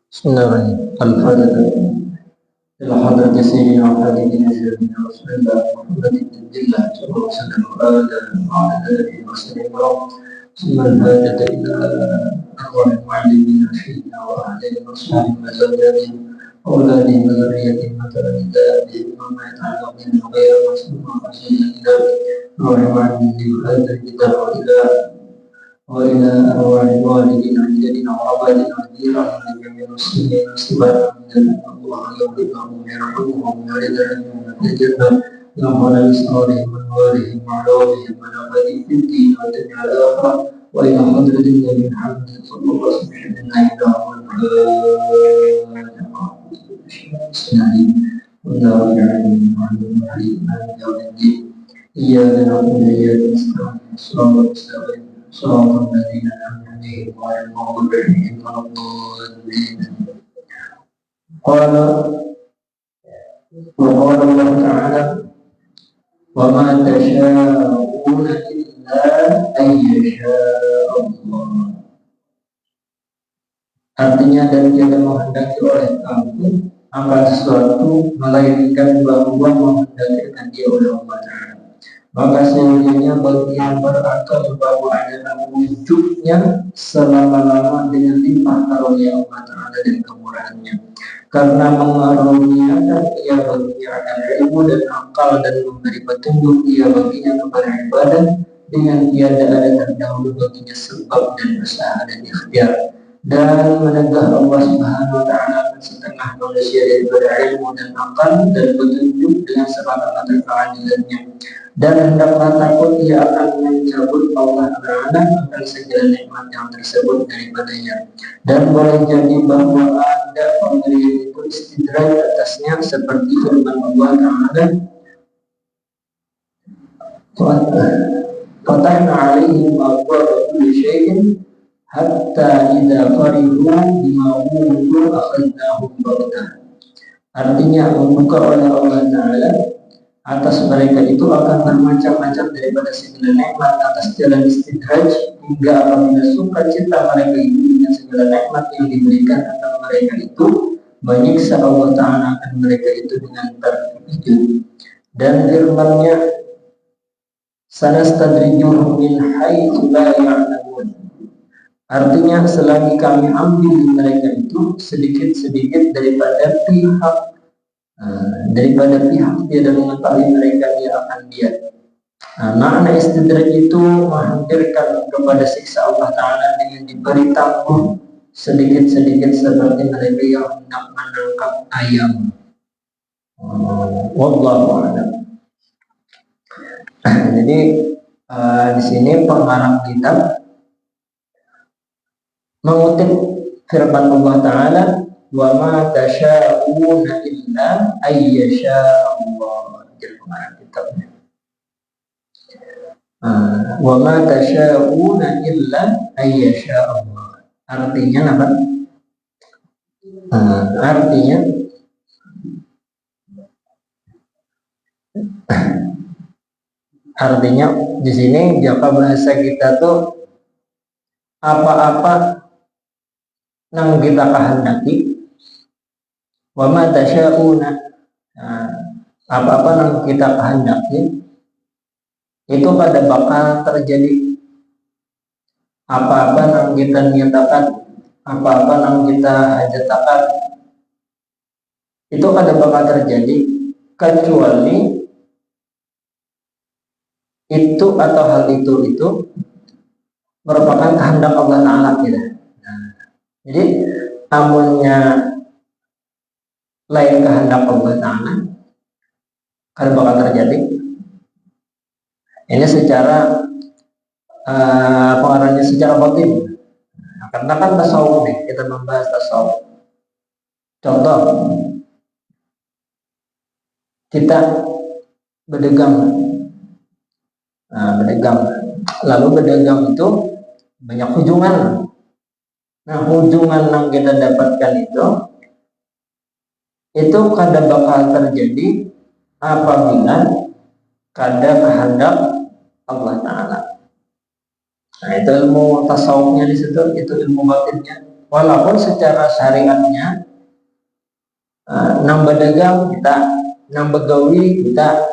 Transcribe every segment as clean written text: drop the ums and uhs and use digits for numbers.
Bismillahirrahmanirrahim. إلى حضرة سيدنا وحبيبنا سيدنا رسول الله محمد بن عبد الله صلى الله عليه وسلم وعلى آله وصحبه ثم الحاجة إلى أرواح المعلمين سيدنا وأهلهم وأصحابهم وزوجاتهم وأولادهم وذريتهم مثلا بهم وما يتعلق بهم غير مسلم وخشية إلى روح المعلمين وهذا الكتاب وإلى أرواح الوالدين وجدنا وأبائنا وجيراننا وجميع المسلمين والمسلمات من الله يغفرهم ويرحمهم ويرضى الجنة اللهم لا يسألهم أنوارهم وعلومهم ونفذهم في الدين والدنيا الآخرة وإلى حضرة النبي محمد صلى الله عليه وسلم إياك نعبد وإياك نستعين صراط المستقيم صراط الذين أنعمت عليهم غير المغضوب عليهم ولا الضالين. وقال الله تعالى وما تشاءون إلا أن يشاء الله. Artinya dan tiada menghendaki oleh kamu akan sesuatu melainkan bahwa menghendaki dia oleh Allah Ta'ala. Maka seyogianya bagi yang berakal bahwa adalah wujudnya selama-lama dengan limpah karunia Allah Ta'ala dan kemurahannya. Karena mengaruniakan ia baginya akan ilmu dan akal dan memberi petunjuk ia baginya kepada ibadah dengan tiada ada terdahulu baginya sebab dan usaha dan ikhtiar. Dan menegah Allah Subhanahu wa Ta'ala setengah manusia daripada ilmu dan akal dan petunjuk dengan semata-mata keadilannya. Dan hendaklah takut ia akan mencabut Allah Ta'ala akan segala nikmat yang tersebut daripadanya. Dan boleh jadi bahwa ada pemberian itu istidraj atasnya seperti firman Allah Ta'ala Fatahna alaihim abwaaba kulli syai'in hatta idza farihu bima utu akhadnahum baghtah. Artinya membuka oleh Allah Ta'ala atas mereka itu akan bermacam-macam daripada segala nikmat atas jalan istidraj hingga apabila sukacita mereka itu dengan segala nikmat yang diberikan akan mereka itu menyiksa Allah Ta'ala akan mereka itu dengan terkejut. Dan firman-Nya sanastadrijuhum min haitsu la ya'lamun. Artinya selagi kami ambil mereka itu sedikit-sedikit daripada pihak dia dan mengetahui mereka dia akan dia. Makna istidraj itu menghampirkan kepada siksa Allah Ta'ala dengan diberi tangguh sedikit-sedikit seperti mereka yang hendak menangkap ayam. Wallahu a'lam. Jadi di sini pengarang kitab mengutip firman Allah Ta'ala wa ma tasha'una illa ayyasha Allah. Jadi pengarang kitabnya wa ma tasha'una illa ayyasha Allah. Artinya apa? Artinya di sini jika bahasa kita tuh apa-apa yang kita kehendaki, wa ma tasya'una, apa-apa yang kita kehendaki itu pada bakal terjadi. Apa-apa yang kita niatakan, apa-apa yang kita hajatakan itu pada bakal terjadi kecuali itu atau hal itu merupakan kehendak Allah Ta'ala kita. Jadi amunnya lain kehendak Allah Ta'ala kan bakal terjadi. Ini secara pengarangnya secara batin. Karena kan tasawuf nih, kita membahas tasawuf. Contoh, kita berdagang. Lalu berdagang itu banyak hujungan. Nah, hujungan yang kita dapatkan itu itu kada bakal terjadi apabila kada kehendak Allah Ta'ala. Nah, itu ilmu tasawufnya di situ, itu ilmu batinnya. Walaupun secara syariatnya nang berdagang kita, nang begawi kita,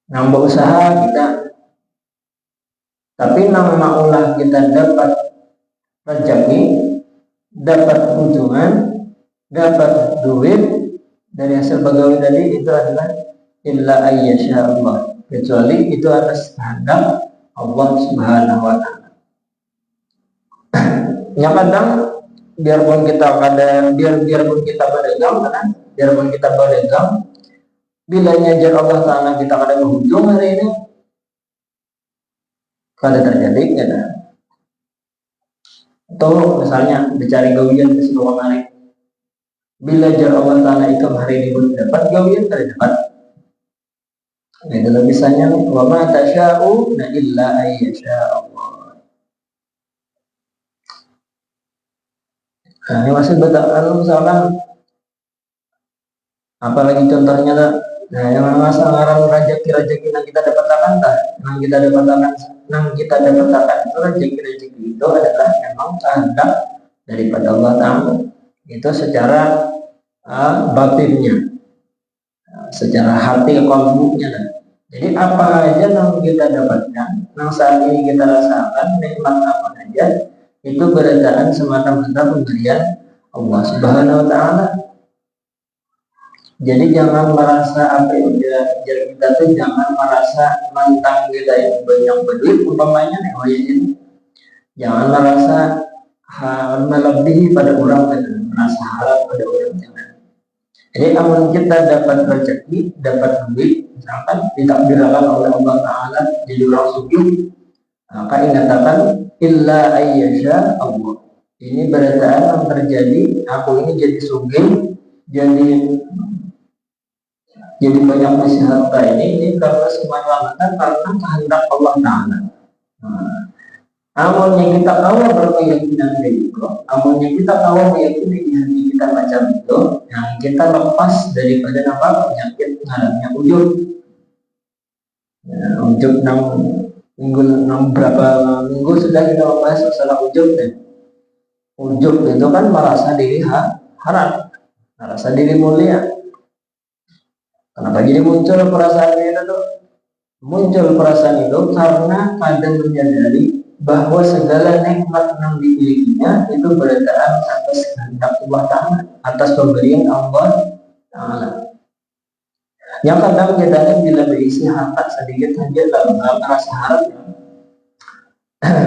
nang berusaha kita, tapi nang maulah kita dapat rezeki, dapat keuntungan, dapat duit dari hasil begawi tadi, itu adalah illa ayyasha Allah, kecuali itu atas kehendak Allah Subhanahu wa Ta'ala. Ya kadang biarpun kita berdagang kan, biarpun kita berdagang, bila nyajar Allah Ta'ala kita kada beruntung hari ini, kada terjadi kada. Atau misalnya dicari gawian ke sebuah kemarin, bila jar Allah Ta'ala itu hari ini belum dapat gawian, kada dapat. Nah, dalam misalnya wa ma tasya'u illa ayyasha Allah. Nah, ini masih betul misalkan apalagi contohnya lah, nah yang masalah rezeki yang kita dapatkan yang kita dapatkan itu rezeki itu adalah memang kehendak daripada Allah Ta'ala, itu secara batinnya, secara hati kalbunya. Jadi apa aja yang kita dapatkan, yang saat ini kita rasakan, nikmat apa aja, itu berdasarkan semata-mata pemberian Allah Subhanahu wa Ta'ala. Jadi jangan merasa apa yang kita tuh jangan merasa mentang kita yang banyak berduit umpamanya ini. Jangan merasa melebihi pada orang dan merasa harap pada orang, jangan. Jadi amun kita dapat rezeki, dapat duit, misalkan ditakdirkan oleh Allah Ta'ala jadi orang sugih, maka ingatkan illa ayyasha Allah. Ini berdasarkan yang terjadi, aku ini jadi sugih, jadi banyak masih harta ini karena semata-mata karena kehendak Allah Ta'ala. Amun yang kita tahu berkeyakinan itu, amun yang kita tahu meyakini di hati kita macam itu, yang kita lepas daripada penyakit ngarannya ujub. Ujub berapa minggu sudah kita membahas masalah ujub deh. Ujub itu kan merasa diri harap, merasa diri mulia. Kenapa jadi muncul perasaan itu tuh? Muncul perasaan itu karena kadang menyadari bahwa segala nikmat yang dimilikinya itu berdasarkan atas kehendak Allah Ta'ala, atas pemberian Allah Ta'ala. Yang kadang kita bila berisi harta sedikit saja dalam merasa harap,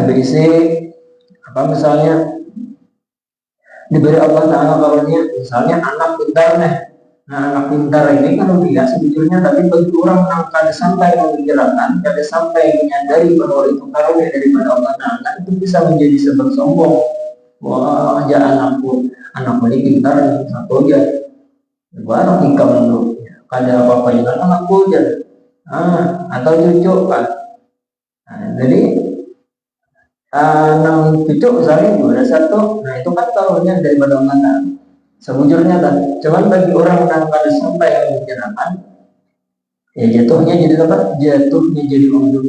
berisi apa misalnya diberi Allah Ta'ala karunia, misalnya anak pintar nih. Nah, anak pintar ini kalau dia sebetulnya, tapi bagi orang yang kada sampai memikirkan, kada sampai menyadari bahwa itu karunia daripada Allah Ta'ala, itu bisa menjadi sebab sombong. Wah, aja anakku ini pintar, satu aja. Baru nikah dulu, kada apa-apa juga anakku aja. Atau cucu kan. Nah, jadi nang cucu misalnya ada satu, nah itu kan karunia daripada Allah Ta'ala. Sebujurnya kan, cuman bagi orang yang pada sampai yang memikirkan, ya jatuhnya jadi apa? Jatuhnya jadi ujub.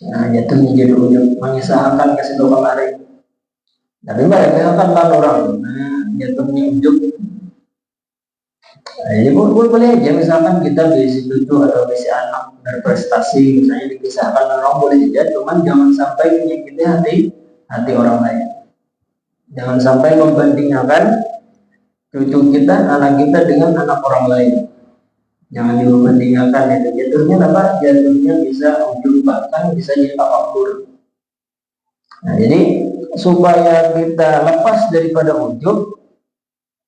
Nah, jatuhnya jadi ujub, mengisahkan ke situ kemarin. Tapi mereka kan orang, nah jatuhnya ujub. Nah, jadi boleh aja misalkan kita bisi cucu atau bisi anak berprestasi, misalnya dikisahkan orang boleh aja, cuman jangan sampai menyakiti hati orang lain. Jangan sampai membandingkan cucu kita, anak kita dengan anak orang lain. Jangan dibandingkan itu. Jatuhnya apa? Jatuhnya bisa ujub, bahkan bisa jadi takabur. Nah, jadi supaya kita lepas daripada ujub,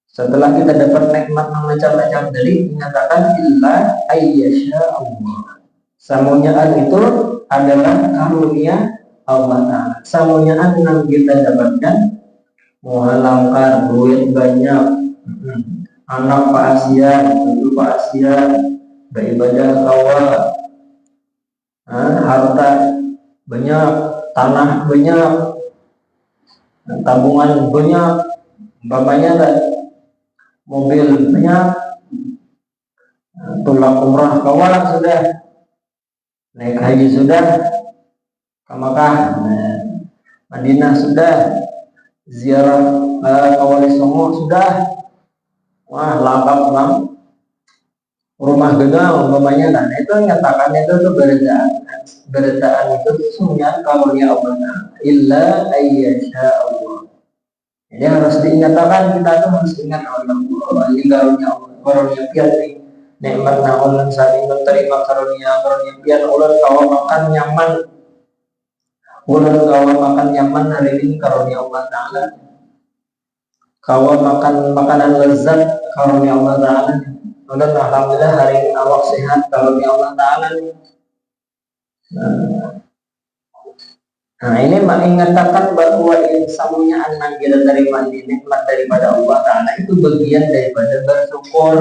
setelah kita dapat nikmat macam-macam tadi, dinyatakan illa ayyasha Allah. Samunyaan itu adalah karunia Allah Ta'ala. Samunyaan yang kita dapatkan, muhalangkar, duit banyak, anak paasian, cucu paasian, beribadah kawal, harta banyak, tanah banyak, tabungan banyak, Umpamanya ada mobil banyak, pulang umrah kawan sudah, naik haji sudah, ke Makkah, Madinah sudah, ziarah ke Wali Songo sudah, wah lengkap bang, rumah gedang umpamanya. Nah itu nyatakan itu tuh beredaan itu sesungguhnya karunia Allah, illa ayyasha Allah. Jadi harus dinyatakan, kita tuh harus ingat Allah, ini karunia Allah, karunia pian nih, nikmat na ulun saling menerima karunia pian ulun kawa makan nyaman, ulun kawa makan nyaman hari ini karunia Allah Ta'ala, kawa makan makanan lezat karunia Allah Ta'ala. Ulun alhamdulillah hari ini awak sehat karunia Allah Ta'ala. Nah ini mengatakan bahwa insyaAllahnya anak kita terima nikmat daripada Allah Ta'ala itu bagian daripada bersyukur.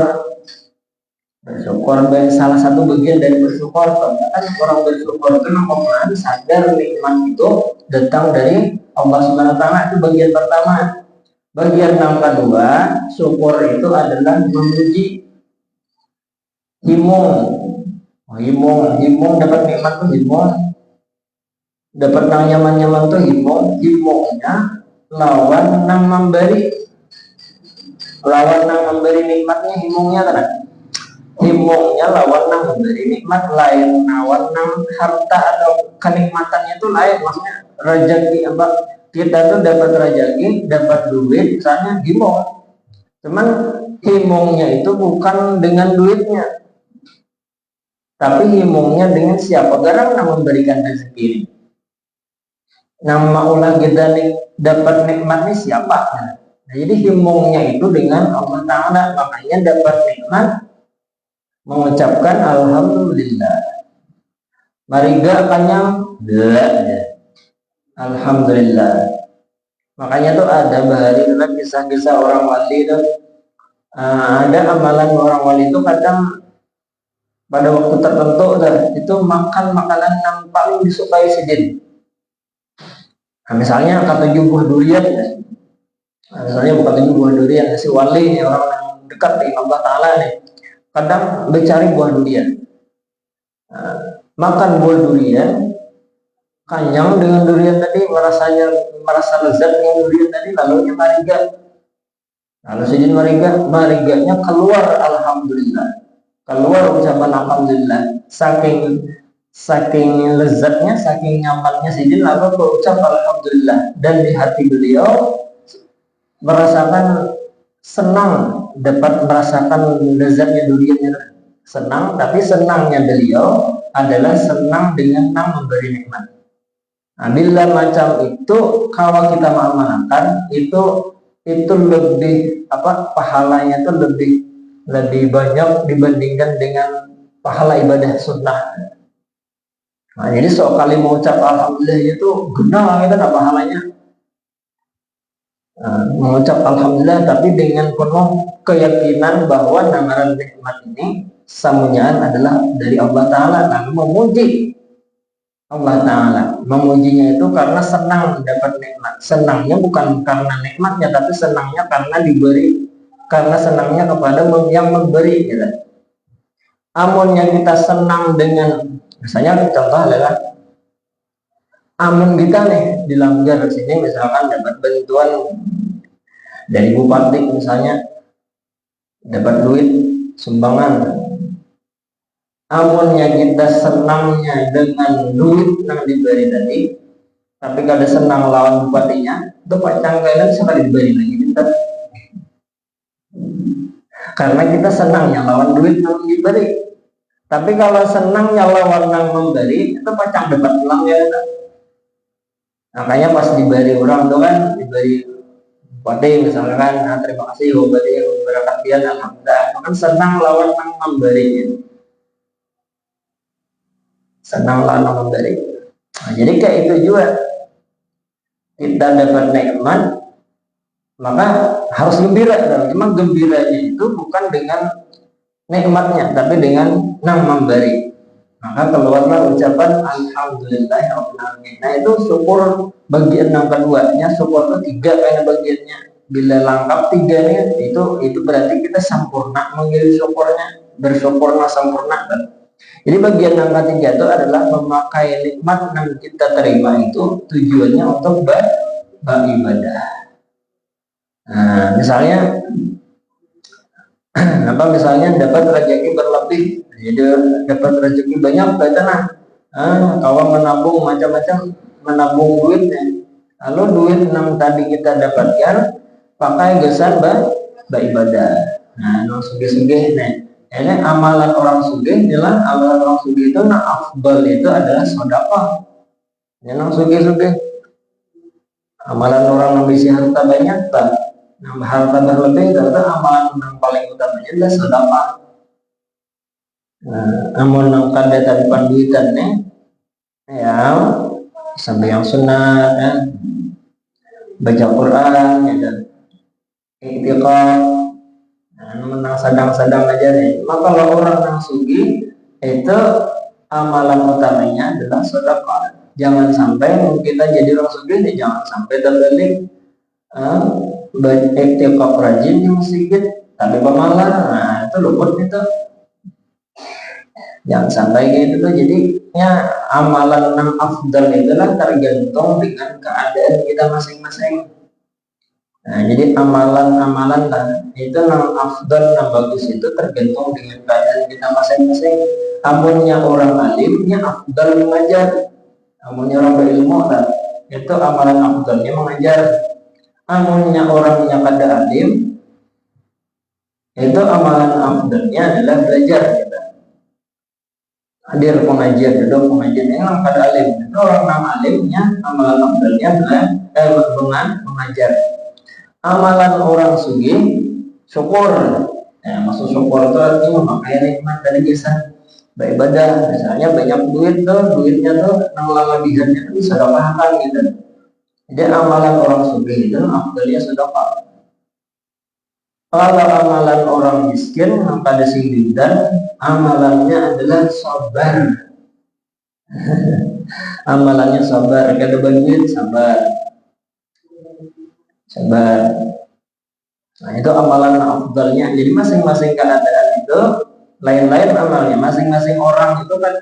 Bersyukur salah satu bagian dari bersyukur. Kan orang bersyukur itu namanya sadar nikmat itu datang dari Allah Subhanahu Wa Ta'ala, itu bagian pertama. Bagian yang kedua, syukur itu adalah memuji. Himung dapat nikmat tuh himung, dapat nang nyaman tuh himungnya lawan nang memberi nikmatnya himungnya kan, himungnya lawan nang memberi nikmat lain, lawan nang harta atau kenikmatannya itu lain. Maksudnya rezeki apa, kita tuh dapat rezeki, dapat duit misalnya himung, cuman himungnya itu bukan dengan duitnya, tapi himungnya dengan siapa garang yang memberikan rezeki. Nama ulah kita dapat nikmatnya siapa? Nah, jadi himungnya itu dengan Allah Ta'ala, makanya dapat nikmat mengucapkan alhamdulillah. Mariga kanyang alhamdulillah. Makanya tuh ada bahari kisah-kisah orang wali itu, ada amalan orang wali itu kadang pada waktu tertentu itu makan makanan yang paling disukai sejin. Nah, misalnya kata 7 buah durian ya. Nah, misalnya bukan 7 buah durian, si wali nih, orang yang dekat dengan Allah Ta'ala nih, kadang mencari buah durian. Nah, makan buah durian, kanyang dengan durian tadi, merasa lezat dengan durian tadi, lalu mariga. Lalu sejin mariganya keluar alhamdulillah, keluar ucapan alhamdulillah, saking lezatnya, saking nyamannya sejin, lalu berucap alhamdulillah, dan di hati beliau merasakan senang, dapat merasakan lezatnya duriannya, senang. Tapi senangnya beliau adalah senang dengan memberi nikmat. Nah, bila macam itu kalau kita mengamalkan itu lebih pahalanya itu lebih banyak dibandingkan dengan pahala ibadah sunnah. Nah, jadi sekali mau ucap alhamdulillah itu genah itu apa pahalanya. Mengucap alhamdulillah tapi dengan penuh keyakinan bahwa namaran nikmat ini semuanya adalah dari Allah Ta'ala, lalu memuji Allah Ta'ala. Memujinya itu karena senang dapat nikmat. Senangnya bukan karena nikmatnya, tapi senangnya karena diberi, karena senangnya kepada yang memberi gitu. Amunnya kita senang dengan, misalnya contoh adalah amun kita nih dilanggar sini, misalkan dapat bantuan dari bupati misalnya, dapat duit sumbangan. Amunnya kita senangnya dengan duit yang diberi tadi, tapi kada senang lawan bupatinya, itu pacang kalian sekali diberi lagi kita. Karena kita senangnya lawan duit yang diberi. Tapi kalau senangnya lawan yang memberi, itu pacang dapat pulang ya. Makanya pas diberi orang tuh kan, diberi bupati misalkan, nah, terima kasih bupati berkat pian alhamdulillah, kan senang lawan yang memberi, senang lawan yang memberi. Nah, jadi kayak itu juga, kita dapat nikmat maka harus gembira. Cuma gembiranya itu bukan dengan nikmatnya, tapi dengan yang memberi. Maka keluarlah ucapan alhamdulillah. Nah itu syukur bagian yang keduanya. Syukur itu 3 karena bagiannya. bila lengkap tiganya itu berarti kita sempurna mengirim syukurnya, bersyukurnya sempurna kan. Jadi bagian yang ketiga itu adalah memakai nikmat yang kita terima itu tujuannya untuk beribadah. Nah, misalnya misalnya dapat rezeki berlebih, jadi dapat rezeki banyak, nah, kalau menabung macam-macam, menabung duitnya, lalu duit yang tadi kita dapatkan pakai gesan beribadah. Nah, nang sugih-sugih nih. Ini amalan orang sugih, jelas amalan orang sugih itu afdal itu adalah sedekah. Ini nang sugih-sugih. Amalan orang yang bisa harta banyak tak, nambah harta berlebih, ternyata amalan yang paling utamanya adalah sedekah. Namun yang kada tadi panduitan nih, ya sampai yang sunat, ya, baca Quran, ya, dan iktiqad, menang sedang-sedang aja nih. Maka kalau orang yang sugi itu amalan utamanya adalah sedekah. Jangan sampai kita jadi orang sugi nih, jangan sampai terbalik iktiqad rajin di masjid tapi pemalas, nah itu luput itu. Jangan sampai gitu tuh. Jadi ya amalan yang afdal itulah tergantung dengan keadaan kita masing-masing. Nah, jadi amalan-amalan kan itu yang afdal, yang bagus itu tergantung dengan keadaan kita masing-masing. Amunnya orang alimnya afdal mengajar, amunnya orang berilmu kan itu amalan afdalnya mengajar. Amunnya orangnya kada alim itu amalan afdalnya adalah belajar gitu. Hadir pengajian, duduk pengajian yang kada alim, itu orang yang alimnya amalan afdalnya adalah mengajar. Amalan orang sugi syukur, ya, maksud syukur itu artinya memakai nikmat dari jasa beribadah. Misalnya banyak duit tuh, duitnya tuh nanglabihannya tuh bisa sedekahkan gitu. Jadi amalan orang sugi itu afdalnya sedekah. Kalau amalan orang miskin yang pada dan amalannya adalah sabar. Amalannya sabar, kada duit sabar. Nah, itu amalan afdalnya. Jadi masing-masing keadaan itu lain-lain amalnya. Masing-masing orang itu kan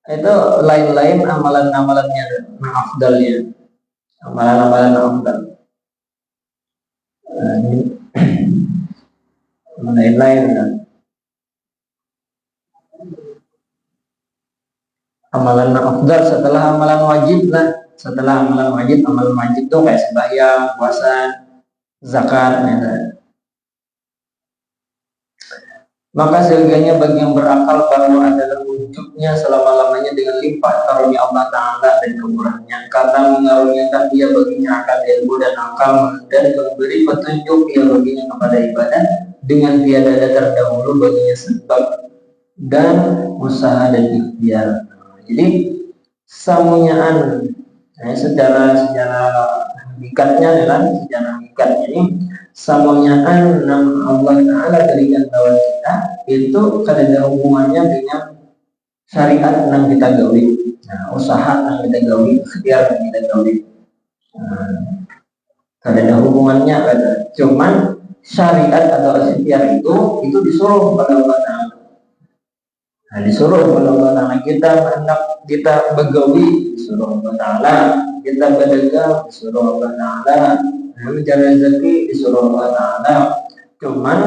itu lain-lain amalan-amalannya, afdalnya. Amalan-amalan afdal. Nah, ini lain-lain kan. Amalan afdal setelah amalan wajib lah. Setelah amalan wajib tuh kayak sembahyang, puasa, zakat, gitu. Maka seyogianya bagi yang berakal bahwa adalah wujudnya selama-lamanya dengan limpah karunia Allah Ta'ala dan kemurahannya, karena mengaruniakan dia baginya akal ilmu dan akal, dan memberi petunjuk dia baginya kepada ibadah dengan tiada ada terdahulu baginya sebab dan usaha dan ikhtiar. Jadi samunyaan secara hakikatnya adalah secara hakikatnya ini samunyaan nama Allah Ta'ala berikan lawan kita itu kada hubungannya dengan syariat yang kita gawi, usaha yang kita gawi, ikhtiar yang kita gawi, kada ada hubungannya. Cuman syariat atau ikhtiar itu disuruh pada Allah Ta'ala. Nah, disuruh oleh Allah Ta'ala kita hendak kita begawi, disuruh Allah Ta'ala kita berdagang, disuruh Allah Ta'ala mencari rezeki, disuruh Allah Ta'ala. Cuman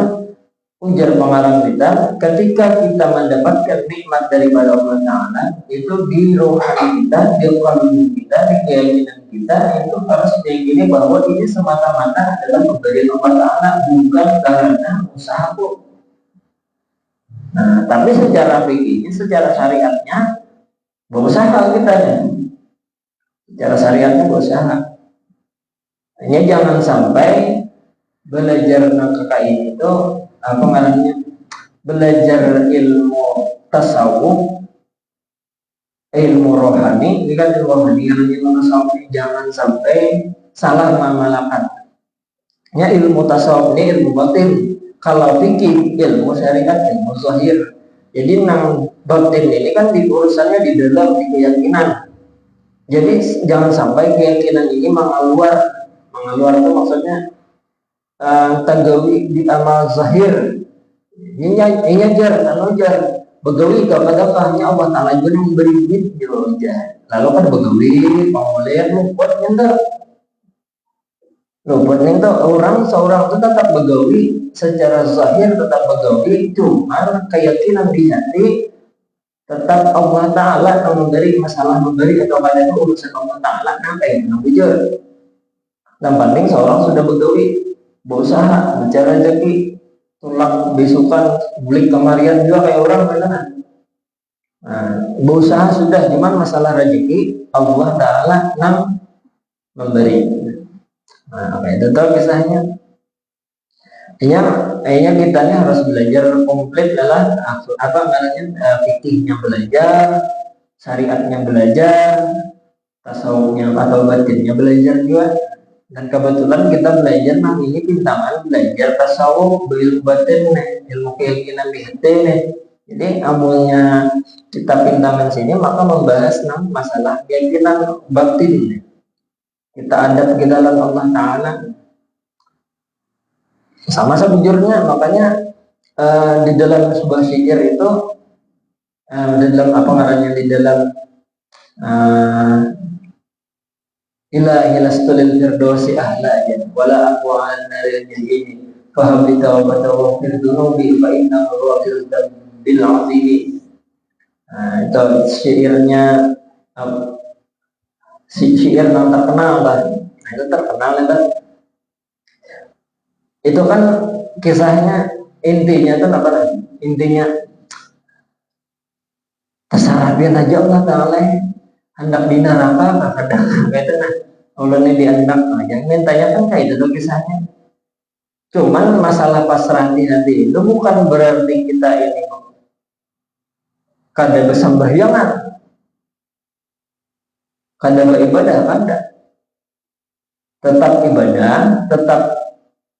ujar pengarang kita, ketika kita mendapatkan nikmat daripada Allah Ta'ala itu di rohani kita, di qalbi kita, di keyakinan kita itu harus diyakini bahwa ini semata-mata adalah pemberian Allah Ta'ala, bukan karena usahaku. Nah, tapi secara fikihnya, secara syariatnya berusaha kita ya. Secara syariatnya berusaha. Hanya jangan sampai belajar nakakain itu apa namanya? Belajar ilmu tasawuf, ilmu rohani, ini kan ilmu rohani, ilmu tasawuf, jangan sampai salah mengamalkan. Ya, ilmu tasawuf ini ilmu batin. Kalau fikih ilmu syariat, ilmu zahir. Jadi nang batin ini kan urusannya di dalam di keyakinan. Jadi jangan sampai keyakinan ini mengeluar itu maksudnya tagawi di amal zahir inya jar anu jar begawi kepada hanya Allah Ta'ala juga memberi duit aja lalu kan begawi pengolehan buat nyender penting tuh orang seorang itu tetap begawi secara zahir tetap begawi cuma keyakinan di hati tetap Allah Ta'ala yang memberi masalah memberi atau pada itu urusan Allah Ta'ala nanti yang bujur yang penting seorang sudah begawi berusaha mencari rezeki tulang besukan beli kemarian juga kayak orang beneran berusaha sudah cuman masalah rezeki Allah Ta'ala yang memberi apa itu tuh kisahnya Iya kita ini harus belajar komplit adalah apa namanya fikihnya belajar syariatnya belajar tasawufnya atau batinnya belajar juga dan kebetulan kita belajar ini pintaman belajar tasawuf ilmu batin ilmu keyakinan di hati nih jadi amulnya kita pintaman sini maka membahas masalah keyakinan batin kita adab kita dalam Allah Ta'ala sama sebujurnya makanya di dalam sebuah syair itu di dalam apa namanya di dalam ilahi lastulil firdausi ahlajan wala aqwa'an naril jahili faham bitawabata wa firdunubi fa inna rawafil bil azimi itu syairnya syair yang terkenal lah itu terkenal itu itu kan kisahnya intinya itu apa intinya terserah biar aja Allah Ta'ala hendak di neraka kadang itu nah Allah ini dihendak aja mintanya kan kayak itu tuh kisahnya cuman masalah pasrah di hati itu bukan berarti kita ini kada bersembahyangan kada beribadah kada tetap ibadah tetap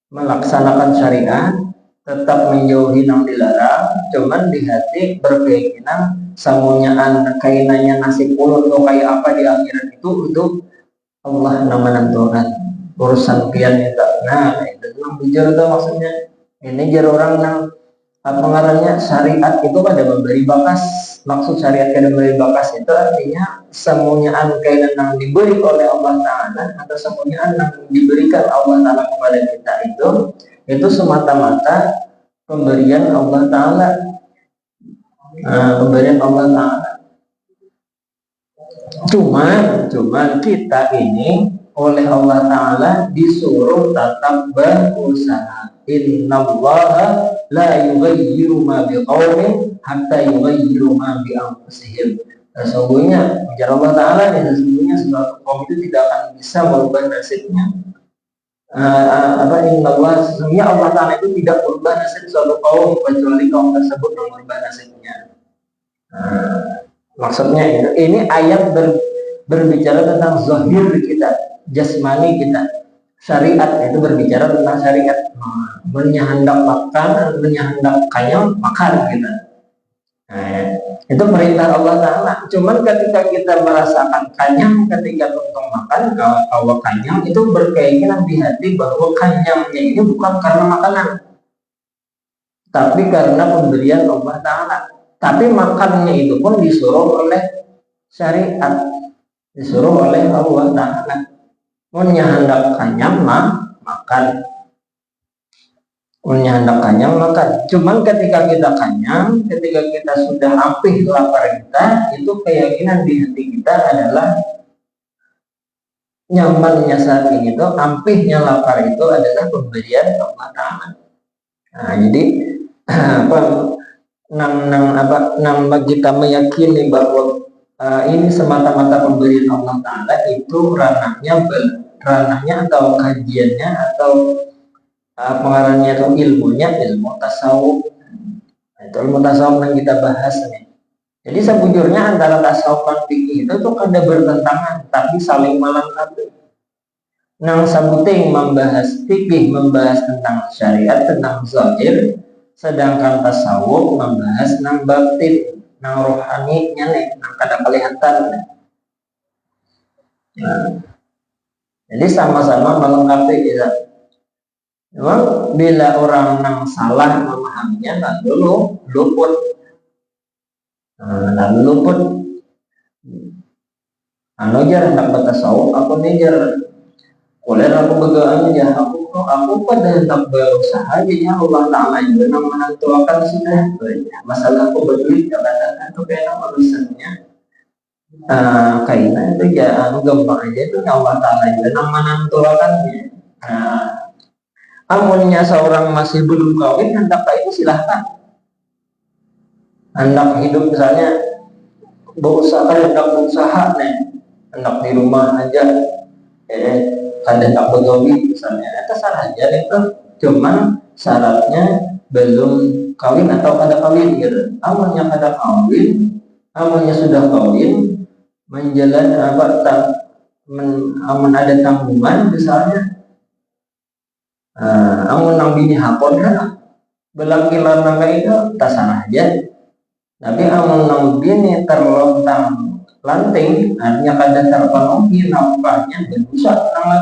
melaksanakan syariat tetap menjauhi yang dilarang cuman di hati berkeyakinan samunyaan kainannya nasi ulun atau kayak apa di akhirat itu untuk Allah nama nanturan urusan pian itu nah itu bujur itu maksudnya ini jar orang yang pengarangnya syariat itu pada memberi bakas maksud syariat kada memberi bakas itu artinya samunyaan kainan yang diberi oleh Allah Ta'ala atau samunyaan yang diberikan Allah Ta'ala kepada kita itu semata-mata pemberian Allah Ta'ala pemberian Allah Ta'ala cuman kita ini oleh Allah Ta'ala disuruh tetap berusaha innallaha la yughayyiru ma biqaumin hatta yughayyiru ma bi anfusihim sesungguhnya ujar Allah Ta'ala sesungguhnya suatu kaum itu tidak akan bisa merubah nasibnya sesungguhnya Allah Ta'ala itu tidak merubah nasib suatu kaum kecuali kaum tersebut yang merubah nasibnya maksudnya itu ini ayat berbicara tentang zahir kita jasmani kita syariat itu berbicara tentang syariat menyahandak makan menyahandak kanyang makan gitu itu perintah Allah Ta'ala cuman ketika kita merasakan kanyang ketika untuk makan kalau kanyang itu berkeyakinan di hati bahwa kanyangnya ini bukan karena makanan tapi karena pemberian Allah Ta'ala tapi makannya itu pun disuruh oleh syariat disuruh oleh Allah Ta'ala menyahandak kanyang makan menyahandak kanyang makan cuman ketika kita kanyang ketika kita sudah ampih lapar kita itu keyakinan di hati kita adalah nyamannya saat ini itu ampihnya lapar itu adalah pemberian Allah Ta'ala jadi nang kita meyakini bahwa ini semata-mata pemberian Allah Ta'ala itu ranahnya atau kajiannya atau pengarangnya atau ilmunya ilmu tasawuf itu ilmu tasawuf yang kita bahas nih jadi sebujurnya antara tasawuf dan fikih itu tuh ada bertentangan tapi saling melengkapi nang sabuting membahas fikih membahas tentang syariat tentang zahir sedangkan tasawuf membahas nang batin nang rohaninya nih nang kada kelihatan jadi sama-sama melengkapi kita Memang bila orang yang salah memahaminya lalu luput, lalu luput. Anu jar hendak bertasawuf, aku nejar oleh aku begaan ya aku pada hendak berusaha jadinya Allah Ta'ala juga yang menentukan sudah. Masalah aku berduit kadang-kadang itu kayak urusannya kayaknya itu ya anu gampang aja itu Allah Ta'ala juga yang menentukannya. Amunnya seorang masih belum kawin hendak itu silahkan, hendak hidup misalnya hendak berusaha nih, hendak di rumah aja ada tak begawi misalnya terserah aja itu, cuman syaratnya belum kawin atau kada kawin gitu. Amunnya kada kawin, amunnya sudah kawin menjalan amun ada tanggungan misalnya, amun nang bini hakon kan belaki lanang itu terserah aja. Tapi amun nang bini terlontang lanting artinya kada terpenuhi nafkahnya berdosa nang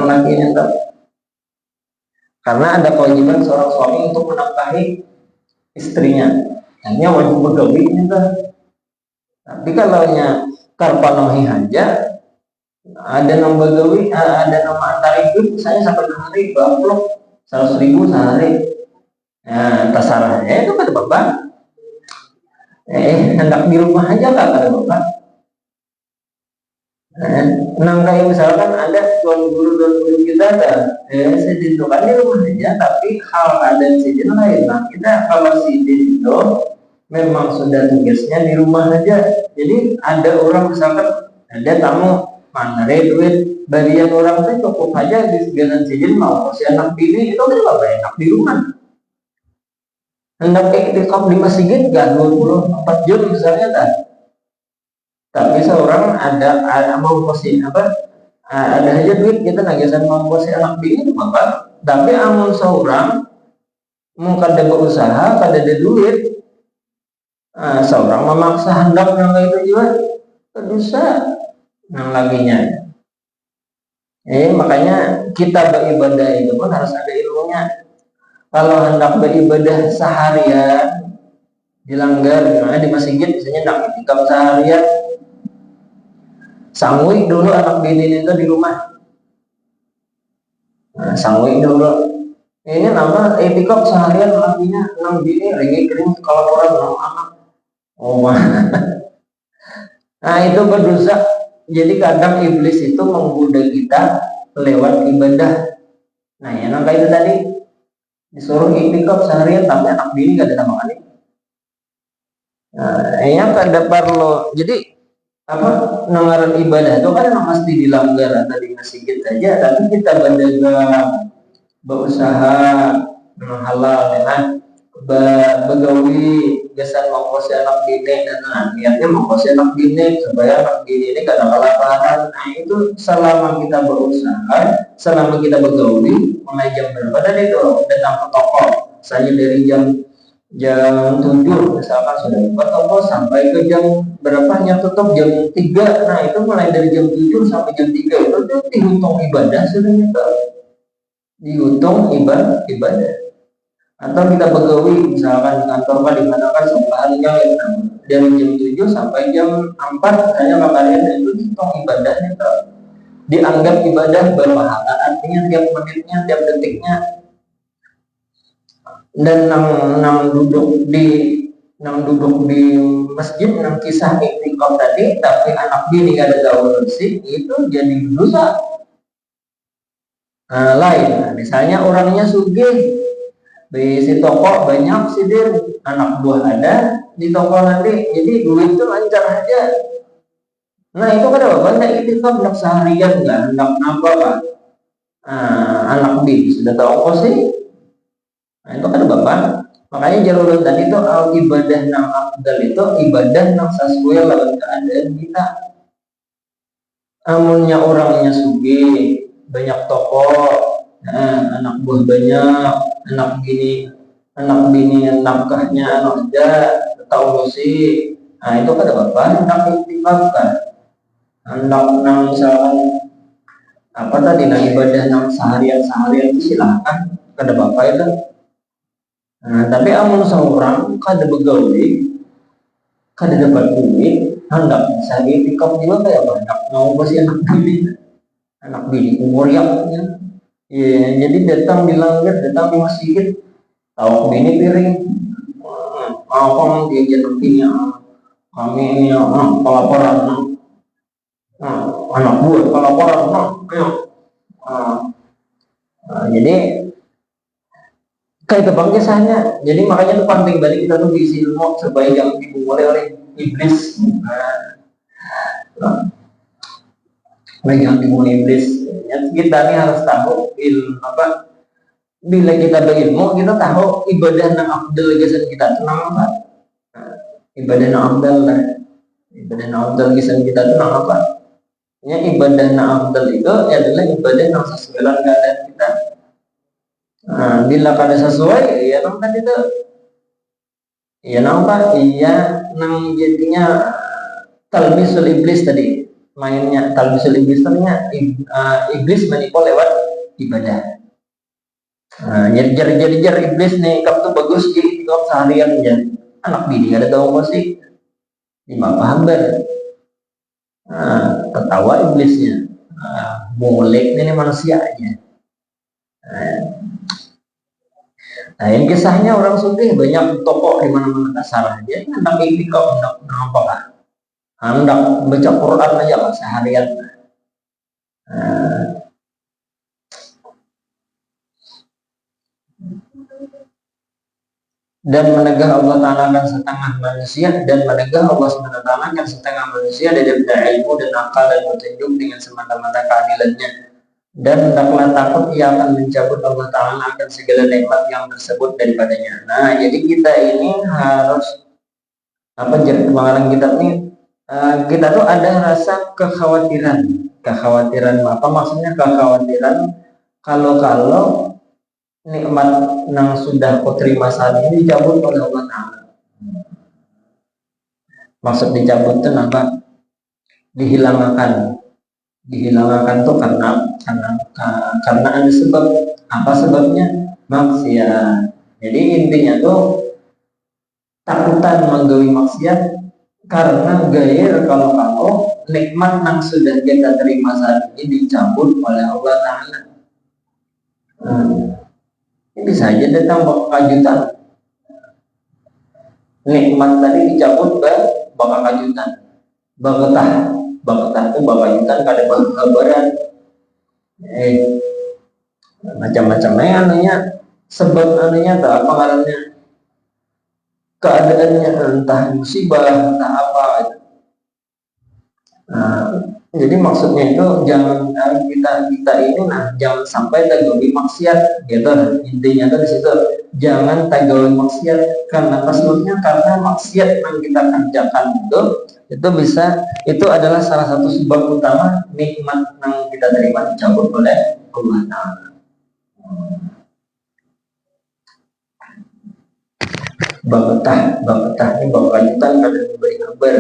laki ini karena ada kewajiban seorang suami untuk menafkahi istrinya, hanya wajib begawi itu. Tapi kalau nya terpenuhi aja, ada nang begawi, ada nama antar hidup misalnya sampai hari 100.000 sehari, terserah itu kada beban. Hendak di rumah aja lah kada beban. Nang kayak misalkan ada tuan guru kita seditentukan di rumah aja, tapi hal keadaan sejen lain. Nah kita kalau sidin itu memang sudah tugasnya di rumah aja. Jadi ada orang misalkan ada tamu mana duit dari yang orang itu cukup aja di seganan sidin mau si anak bini itu kan apa enak di rumah. Hendak iktikaf di masjid gak 24 jam misalnya kan. Tapi seorang ada mau posisi ada aja duit kita nagisan mau posisi anak bini itu apa? Tapi amun seorang mau kada berusaha kada ada duit, seorang memaksa hendak nang itu juga dosa nang laginya. Makanya kita beribadah itu pun harus ada ilmunya. Kalau hendak beribadah seharian dilanggar, di masjid misalnya hendak iktikaf seharian, sangui dulu anak bini itu di rumah. Sangui dulu. Ini nama iktikaf seharian lakinya 6 bini lagi kering kalau orang 6 anak. Nah itu berdosa. Jadi kadang iblis itu menggoda kita lewat ibadah. Nah ya nang itu tadi disuruh iktikaf seharian tapi anak bini gak ada sama kali. Yang kada perlu. Jadi nangaran ibadah itu kan mesti dilanggar atau di masjid aja, tapi kita berdagang, berusaha halal ya, begawi gesan mengkosi anak bini dan niatnya mengkosi anak bini supaya anak bini ini kada kelaparan. Nah itu selama kita berusaha, selama kita begawi mulai jam berapa dan itu datang ke toko saya dari jam 7 misalkan sudah buka toko sampai ke jam berapanya tutup jam 3. Nah itu mulai dari jam 7 sampai jam 3 itu dihitung ibadah sudah kita dihitung ibadah. Atau kita begawi misalkan di kantor di mana kan seharinya dari jam 7 sampai jam 4 hanya makanya itu dihitung ibadahnya dianggap ibadah berpahala, artinya tiap menitnya tiap detiknya. Dan nang duduk di masjid nang kisah iktikaf tadi tapi anak bini ada gaul bersih itu jadi dosa. Lain misalnya orangnya sugih di si toko banyak sidir anak buah ada di toko nanti jadi duit itu lancar aja. Nah itu kan apa? Hendak iktikaf hendak seharian nggak hendak napa pak? Anak bini sudah tahu sih. Nah itu kan bapak. Makanya jalur tadi itu ibadah nang afdal itu ibadah nang sesuai lawan keadaan kita. Amunnya orangnya sugih, banyak toko, anak buah banyak, anak bini nafkahnya aja, tahu sih. Nah itu kan bapak hendak iktikaf kan. Hendak nang misalkan apa tadi nah ibadah nang seharian itu silahkan kada bapak itu. Nah, tapi amun seorang kada begawe, kada dapat duit, hendak bisa itikaf juga kayak apa? Hendak mau pasti anak bini umur yang ya, jadi datang di langit, datang di masjid, tahu bini piring, apa dia jadinya kami ini pelaporan, anak buah pelaporan, ayo. Jadi kayak tebang kisahnya. Jadi makanya itu penting balik kita tuh diisi ilmu supaya jangan dibungkuli oleh iblis. Nah, jangan dibungkuli iblis. Ya, kita nih harus tahu ilmu apa. Bila kita berilmu, kita tahu ibadah yang afdal gisan kita itu apa. Ibadah yang afdal lah. Ibadah yang afdal gisan kita itu apa. Ya, ibadah yang afdal itu adalah ibadah yang sesuai dengan keadaan kita. Nah, bila kada sesuai, ya nang tadi itu, ya nampak, iya nang jadinya talbisul iblis tadi, mainnya talbisul iblis ternyata iblis menipu lewat ibadah. Nah, jadi iblis nih, kamu tuh bagus jadi kamu seharian aja, anak bini kada tahu apa sih, lima paham ber, tertawa iblisnya, molek ini manusia aja. Nah, yang kisahnya orang sugih banyak toko di mana-mana kasar aja, hendak itikaf, hendak apa lah, hendak baca Quran aja lah seharian. Dan menegah Allah Ta'ala kan setengah manusia, dan menegah Allah SWT kan setengah manusia dari ilmu dan akal dan petunjuk dengan semata-mata keadilannya. Dan hendaklah takut ia akan mencabut Allah Ta'ala akan segala nikmat yang tersebut daripadanya. Nah, jadi kita ini harus apa jadi pengarang kita ini kita tuh ada rasa kekhawatiran apa maksudnya kekhawatiran kalau nikmat yang sudah kau terima saat ini dicabut oleh Allah Ta'ala. Maksud dicabut itu apa? Dihilangkan tuh karena ada sebab. Apa sebabnya? Maksiat. Jadi intinya tuh takutan menggawi maksiat karena gair kalau nikmat yang sudah kita terima saat ini dicabut oleh Allah Ta'ala. Ini bisa aja datang kejutan. Nikmat tadi dicabut bakal kejutan. Bakatah itu bakal kejutan kada kabaran. Macam-macam anunya sebab anunya tak apa ngarannya keadaannya entah musibah entah apa. Jadi maksudnya itu jangan kita ini jangan sampai tergawi maksiat gitu. Intinya tuh di situ jangan tergawi maksiat karena sebabnya karena maksiat yang kita kerjakan itu bisa itu adalah salah satu sebab utama nikmat yang kita terima dicabut oleh Allah Ta'ala. Bakatah ini bakalitan kada memberi kabar.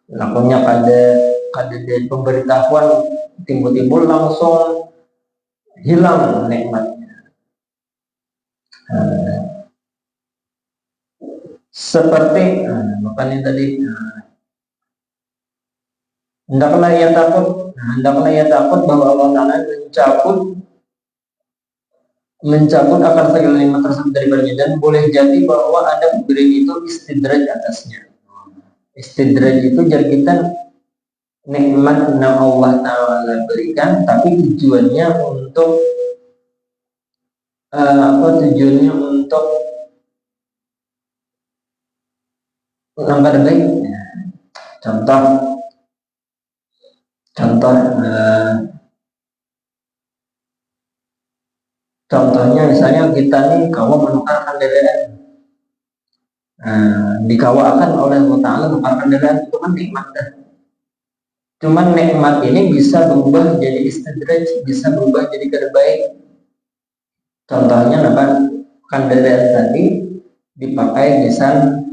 Lakunya kada dari pemberitahuan timbul langsung hilang nikmatnya. Seperti makanya tadi hendaklah ia takut bahwa Allah Ta'ala mencabut akan segala nikmat tersebut daripadanya, dan boleh jadi bahwa ada pemberi itu istidraj atasnya. Istidraj itu jadi kita nikmat yang Allah Ta'ala berikan tapi tujuannya untuk langkah baik. Contohnya misalnya kita nih kawa menukarkan DPR, dikawakan oleh Allah Ta'ala menukarkan DPR itu kan nikmat dah. Cuman nikmat ini bisa berubah jadi istidraj, bisa berubah jadi kada baik. Contohnya apa? Kan DPR tadi dipakai lisan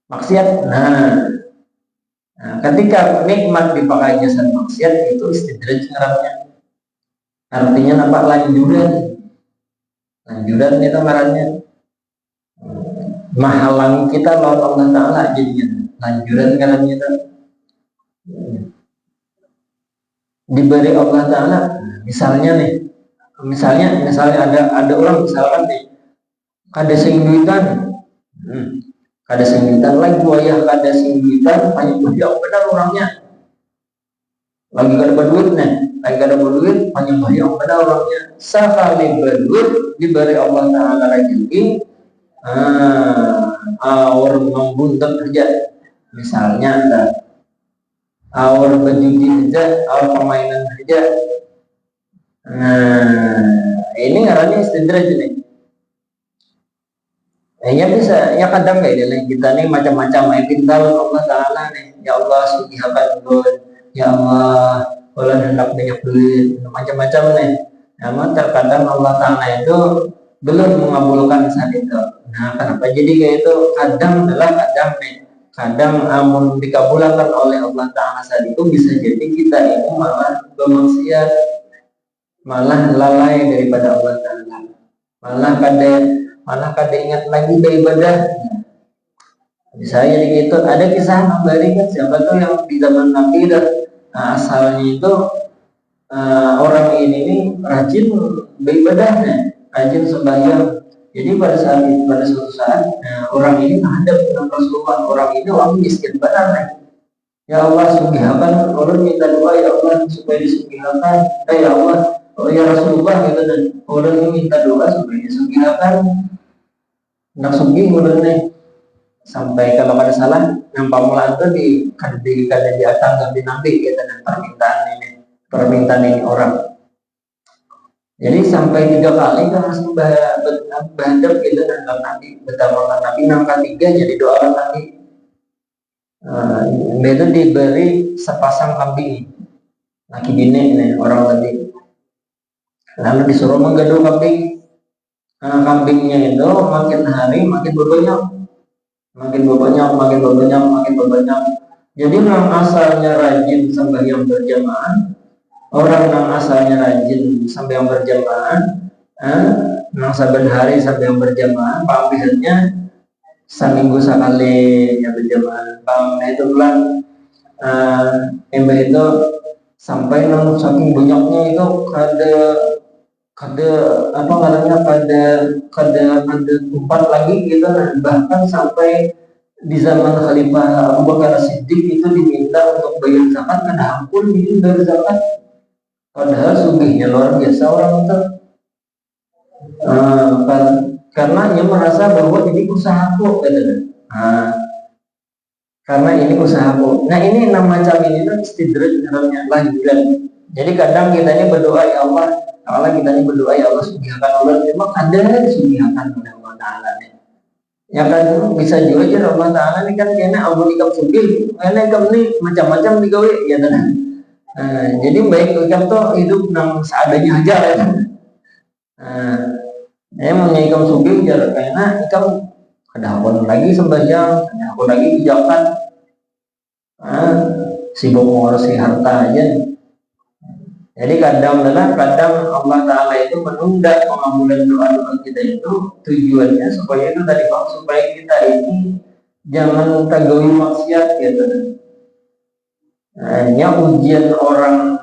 maksiat. Nah, ketika nikmat dipakai jasa maksiat itu istidraj ngarannya. artinya nampak lanjuran. Lanjuran itu ngarannya menghalangi kita lawan Allah Ta'ala jadinya. Lanjuran ngarannya itu diberi Allah Ta'ala. Misalnya ada orang misalkan nih kada sing duitan, kada sing duitan lagi wayah kada sing duitan banyak yang benar orangnya lagi kada berduit banyak yang benar orangnya sekali berduit diberi Allah Ta'ala rezeki orang membuntak kerja misalnya ada awal berjudi saja, awal permainan saja. Ini ngarannya istidraj nih. Ya bisa, ya kadang kayak dalam kita nih macam-macam pintal Allah Ta'ala nih. Ya Allah sugihakan duit, ya Allah kalau hendak banyak duit, macam-macam nih. Namun terkadang Allah Ta'ala itu belum mengabulkan saat itu. Nah kenapa jadi kayak itu? Kadang nih. Kadang amun dikabulkan oleh Allah Ta'ala saat itu bisa jadi kita ini malah bermaksiat, malah lalai daripada Allah Ta'ala, malah kada ingat lagi beribadah. Bisa jadi gitu. Ada kisah memberikan siapa tuh yang di zaman Nabi asalnya itu orang ini nih rajin beribadahnya, rajin sembahyang. Jadi pada suatu saat orang ini menghadap dengan Rasulullah. Orang ini orang miskin benar nih. Ya Allah sugihakan, orang minta doa ya Allah supaya disugihakan. Ya Allah, ya Rasulullah gitu, dan orang ini minta doa supaya disugihakan. Nak sugih orang nih. Sampai kalau ada salah, yang pamulaan itu di atas Nabi gitu, dan permintaan ini orang. Jadi sampai 3 kali kan harus berhadap gitu dengan Nabi, bertambahkan Nabi nangka 3 jadi doa Nabi. Itu diberi sepasang kambing, laki bini nih orang tadi. Lalu disuruh menggaduh kambing. Kambingnya itu makin hari makin banyak. Jadi yang asalnya rajin sembahyang berjamaah, orang yang asalnya rajin sampai yang berjamaah, yang saben hari sampai yang berjamaah, pambihannya seminggu sekali ya berjamaah. Pamnya itu bulan itu sampai nang saking banyaknya itu kada tempat lagi gitu. Bahkan sampai di zaman Khalifah Abu Bakar Siddiq itu diminta untuk bayar zakat, kada ampun gitu bayar zakat. Padahal sugihnya luar biasa orang itu, karena ia merasa bahwa ini usahaku, karena ini usahaku. Nah ini 6 macam ini tuh istidraj namanya, lanjuran. Jadi kadang kita ini berdoa ya Allah, sugihakan Allah, memang ada sugihakan oleh Allah Ta'ala nih. Ya kan bisa juga aja Allah Ta'ala ini kan kayaknya ampun ikam sugih, kayaknya ikam ini macam-macam digawe ya kan. Jadi baik ikam tuh hidup nang seadanya aja ya. Mau ikam sugih jarak kayaknya ikam kada hakun lagi sembahyang, kada hakun lagi pijakan, sibuk mengurusi harta aja. Jadi kadang Allah Ta'ala itu menunda pengabulan doa kita itu tujuannya supaya itu tadi Pak, supaya kita ini jangan tagawi maksiat gitu. Hanya ujian orang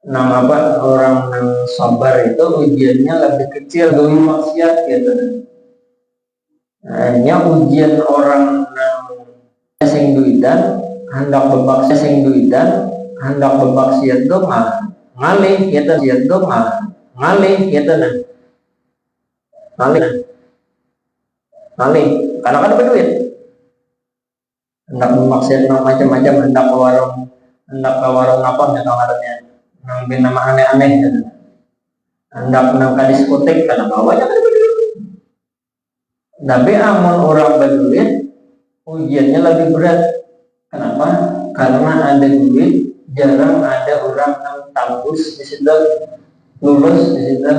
orang sabar itu ujiannya lebih kecil gawi maksiat gitu. Hanya ujian orang sing duitan hendak bermaksiat itu ngalih gitu ngalih karena kan berduit. Hendak bermaksiat macam-macam, hendak ke warung apa ngarannya, nang nama aneh-aneh gitu. Hendak nang ka diskotek karena bawanya kan berduit. Tapi amun orang berduit ujiannya lebih berat. Kenapa? Karena ada duit, jarang ada orang yang tembus di situ, lulus di situ.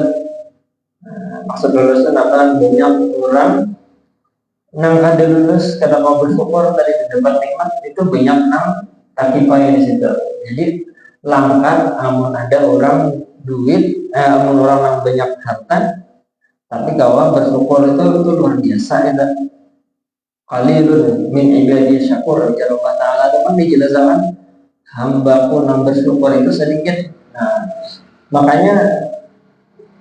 Maksud lulus itu banyak orang nang kada lulus, kada mau bersyukur tadi dapat nikmat itu banyak nang takifai di situ. Jadi langkah amun ada orang duit, amun orang yang banyak harta, tapi kalau bersyukur itu luar biasa ya. Kali itu min ibadi syakur, kalau Allah Ta'ala itu kan dijelaskan hambaku yang bersyukur itu sedikit. Nah, makanya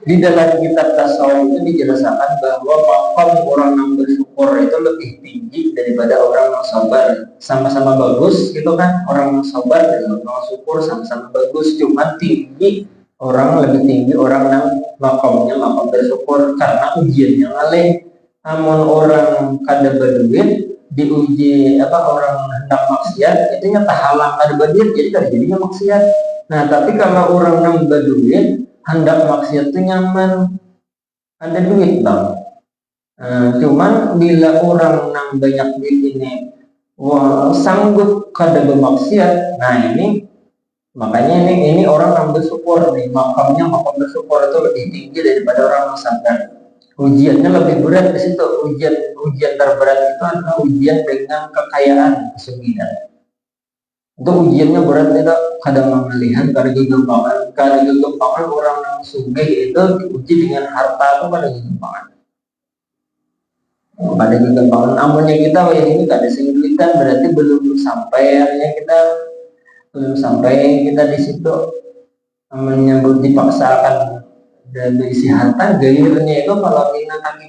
di dalam kitab tasawuf itu dijelaskan bahwa makam orang yang bersyukur itu lebih tinggi daripada orang yang sabar. Sama-sama bagus gitu kan, orang yang sabar dan orang syukur sama-sama bagus, cuma tinggi orang, lebih tinggi orang yang makamnya makam bersyukur karena ujiannya ngalih. Namun orang kada berduit diuji orang hendak maksiat itu nyata halang kada berduit, jadi kada jadinya maksiat. Nah tapi kalau orang yang berduit hendak maksiat itu nyaman, ada duit bang. Cuman bila orang yang banyak duit ini sanggup kada bermaksiat, nah ini makanya ini orang yang bersyukur nih, makam bersyukur itu lebih tinggi daripada orang yang sabar. Ujiannya lebih berat di situ. Ujian terberat itu adalah ujian dengan kekayaan, kesugihan. Itu ujiannya berat, tidak kadang memilihan kada gagampangan orang yang sugih itu diuji dengan harta itu kada gagampangan. Amunnya kita ini kada sing duitan berarti belum sampai di situ. Amunnya dipaksakan dan berisi harta, gairnya itu kalau kita kaki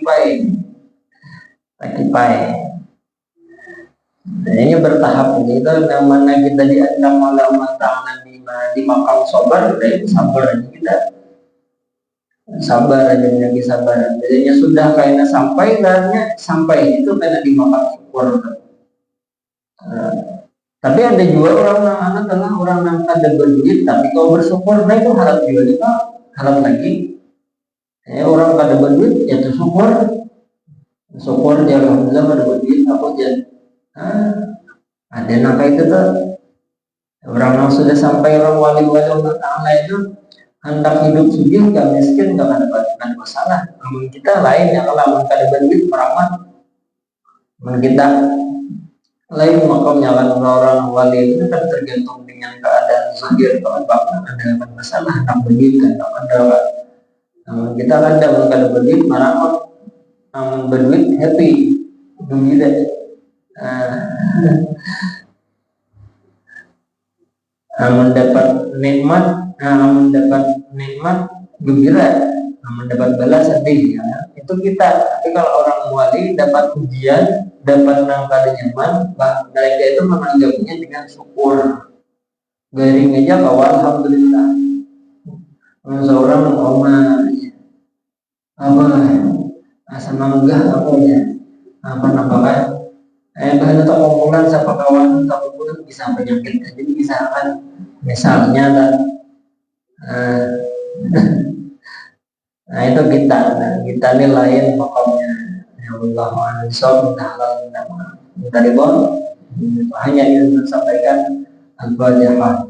pai. Nah, ini bertahap ini itu yang mana kita diandang oleh Allah Ta'ala di makam sabar, itu sabar aja kita. Sabar aja lagi sabar. Jadinya sudah kayaknya sampai itu kayaknya di makam syukur. Tapi ada juga orang yang adalah orang yang ada berduit tapi kalau bersyukur, nah itu harap juga kita harap lagi. Orang kada berduit ya tuh syukur dia alhamdulillah kada berduit aku jadi ada nangka itu tuh orang yang sudah sampai orang wali-wali Allah Ta'ala itu hendak hidup sugih gak miskin gak ada masalah. Namun kita lain ya, kalau kada berduit merawat, kita lain makamnya kan orang wali itu kan tergantung dengan keadaan zahir. Kalau bapak ada masalah hendak berduit kan ada. Namun kita kada berduit merawat, namun berduit happy gembira. Mendapat nikmat gembira, mendapat balas sedih ya. Itu kita. Tapi kalau orang wali dapat ujian, dapat nangka nyaman, mereka itu menanggapinya dengan syukur. Garing aja kawal alhamdulillah. Seorang asa manggah namanya bahan untuk kumpulan siapa kawan untuk kumpulan bisa penyakit, jadi bisa kan misalnya nah itu kita nilai makamnya ya Allah ma'anisok minta ribon. Hanya ingin sampaikan al-Fatihah.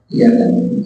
Iya kan,